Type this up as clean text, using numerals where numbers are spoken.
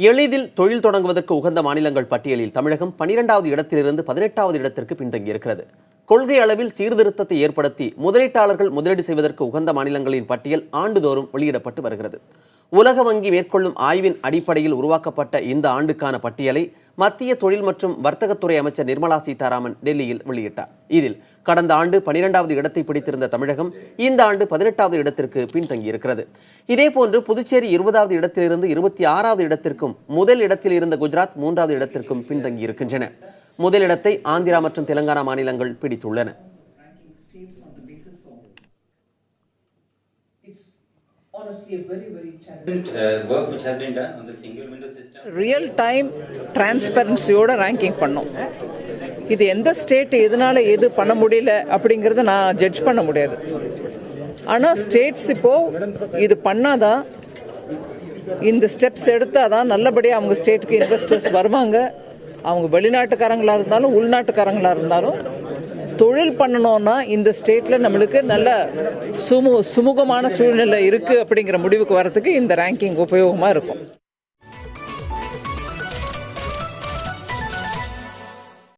எளிதில் தொழில் தொடங்குவதற்கு உகந்த மாநிலங்கள் பட்டியலில் தமிழகம் 12வது இடத்திலிருந்து 18வது இடத்திற்கு பின்தங்கியிருக்கிறது. கொள்கை அளவில் சீர்திருத்தத்தை ஏற்படுத்தி முதலீட்டாளர்கள் முதலீடு செய்வதற்கு உகந்த மாநிலங்களின் பட்டியல் ஆண்டுதோறும் வெளியிடப்பட்டு வருகிறது. உலக வங்கி மேற்கொள்ளும் ஆய்வின் அடிப்படையில் உருவாக்கப்பட்ட இந்த ஆண்டுக்கான பட்டியலை மத்திய தொழில் மற்றும் வர்த்தகத்துறை அமைச்சர் நிர்மலா சீதாராமன் டெல்லியில் வெளியிட்டார். இதில் கடந்த ஆண்டு 12வது இடத்தை பிடித்திருந்த தமிழகம் இந்த ஆண்டு 18வது இடத்திற்கு பின்தங்கியிருக்கிறது. இதேபோன்று புதுச்சேரி 20வது இடத்திலிருந்து 26வது இடத்திற்கும், முதல் இடத்தில் இருந்த குஜராத் 3வது இடத்திற்கும் பின்தங்கியிருக்கின்றன. முதலிடத்தை ஆந்திரா மற்றும் தெலங்கானா மாநிலங்கள் பிடித்துள்ளன. ரியல் டைம் டிரான்ஸ்பரன்சியோட ரேங்கிங் பண்ணோம். இது எந்த ஸ்டேட் எதனால எது பண்ண முடியல அப்படிங்கறத நான் ஜட்ஜ் பண்ண முடியாது. ஆனா ஸ்டேட்ஸ் இப்போ இது பண்ணாதான், இந்த ஸ்டெப்ஸ் எடுத்தாதான் நல்லபடியா அவங்க ஸ்டேட்டுக்கு இன்வெஸ்டர்ஸ் வருவாங்க. அவங்க வெளிநாட்டுக்காரங்களா இருந்தாலும் உள்நாட்டுக்காரங்களா இருந்தாலும் தொழில் பண்ணணும்னா இந்த ஸ்டேட்ல நம்மளுக்கு நல்ல சுமூகமான சூழ்நிலை இருக்கு அப்படிங்கிற முடிவுக்கு வரதுக்கு இந்த ரேங்கிங் உபயோகமா இருக்கும்.